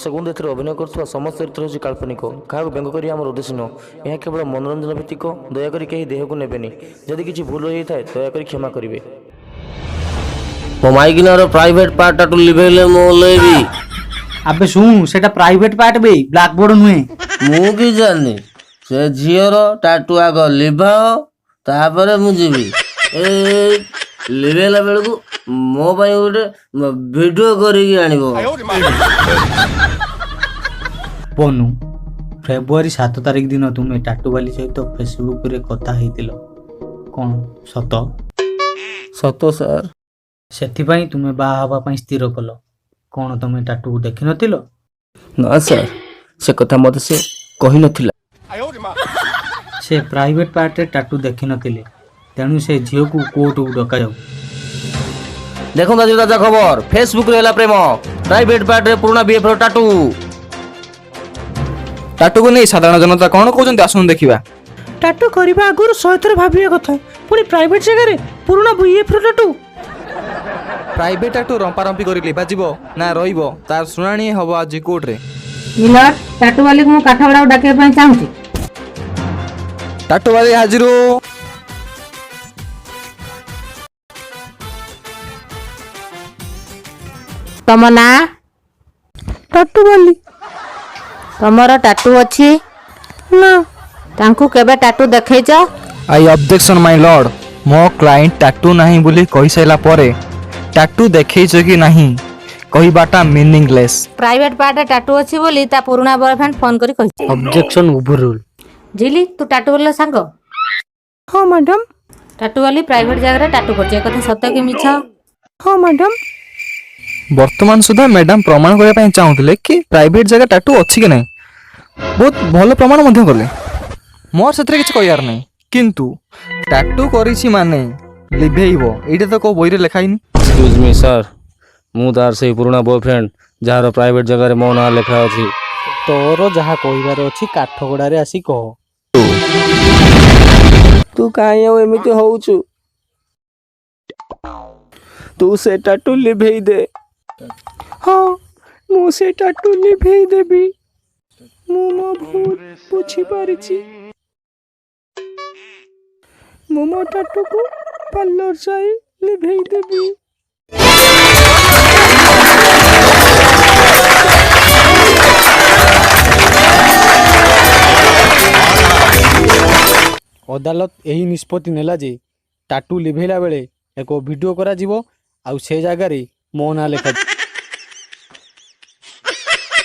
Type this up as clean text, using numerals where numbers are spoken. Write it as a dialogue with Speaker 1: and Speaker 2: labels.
Speaker 1: दर्शक बंधु एथरे अभिनय कर समस्त चरित्र होची काल्पनिक क्या व्यंग कर उद्देश्य नुह यह केवल मनोरंजन भित्तिक दयाकोरी कहीं देह को नेबेनि जदि किसी भूल होता है दयाकोरी क्षमा करेंगे।
Speaker 2: मो माइकिनार प्राइवेट पार्ट टाटू लिभेले मो लेबी
Speaker 3: अबे सुन सेटा प्राइवेट पार्ट बे ब्लैक बोर्ड नुहे
Speaker 2: मु की जानी से झीर टाटू आग लिभाओ तापर मु जीवी ए लिभेला बेलू मो पाई गोटे वीडियो करिकी आनिबो
Speaker 3: पनु फेब्रुआरी 7 तारिख दिन तुम टाटू वाली सहित फेसबुक रे कथा हेतिलो कौन सत
Speaker 1: सत सर
Speaker 3: सेथिपाई तुमे बा हवा पई स्थिर कलो कौन तुमे टाटू देखि नथिलो
Speaker 1: ना सर से कथा मत से कही नथिला
Speaker 3: से प्राइवेट पार्ट रे टाटू देखि नथिले तेणु से झियो को कोर्ट को डका जाऊ।
Speaker 1: देखो दादी ताजा खबर फेसबुक रे हला प्रेम प्राइवेट पार्ट रे पुराना बीएफ रो टाटू
Speaker 4: टाटू को नहीं साधारण जनता कौन कहते आसन देखा
Speaker 5: टाटू करने आगुरी 100 थर भाविया कथा पुणी प्राइवेट जगह पुराना बीएफ रो टाटू
Speaker 4: प्राइवेट टाटू रंपारंपी कर लिभा ना रहिबो तार सुनानी हबो आज कोर्ट रे
Speaker 6: मिलर टाटू वाले को काठगड़ा डाके पई चाहूची
Speaker 4: टाटू वाले हाजिर
Speaker 6: तम ना
Speaker 5: टाटू वाली
Speaker 6: तमरो टाटू अछि
Speaker 5: ना
Speaker 6: तांकू केबे टाटू देखैछ
Speaker 4: आई ऑब्जेक्शन माय लॉर्ड मो क्लाइंट टाटू नहीं बोली कहि सैला परे टाटू देखैछ कि नहीं कहिबाटा मीनिंगलेस
Speaker 6: प्राइवेट पार्ट टाटू अछि बोली ता पुराना बॉयफ्रेंड फोन करी कहि
Speaker 3: ऑब्जेक्शन ओवर रूल
Speaker 6: झिली तू टाटू वाला सांग
Speaker 5: हाँ मैडम
Speaker 6: टाटू वाली प्राइवेट जगह टाटू करछ कथा सत्य कि मिछ
Speaker 5: हाँ मैडम
Speaker 4: वर्तमान सुधा मैडम प्रमाण करबा पई चाहूतले कि प्राइवेट जगह टाटू अछि कि नहीं बहुत भलो प्रमाण मध्य करले मोर सतरे किछ कहियार नहीं किंतु टाटू करिछि माने लिभेइबो एटा तो को बोइरे लिखाइनी
Speaker 1: एक्सक्यूज मी सर मु तार से पुराना बॉयफ्रेंड जार प्राइवेट जगह रे मो ना लिखा अछि
Speaker 3: तोर जहा कहिबार अछि काठगड़ा रे आसी कह
Speaker 5: तू काहे एमिति होउछु तू से टाटू लिभेई दे हाँ मु से टाटू लिभेई देबी मु मो भूल बुझी पारिछि मु मो टाटू को पार्लर जाई लिभेई देबी
Speaker 3: अदालत यही निष्पत्ति नेला जे टाटू लिभेला बेले एक वीडियो करा जिवो आउ से जगह रे मो ना लेखा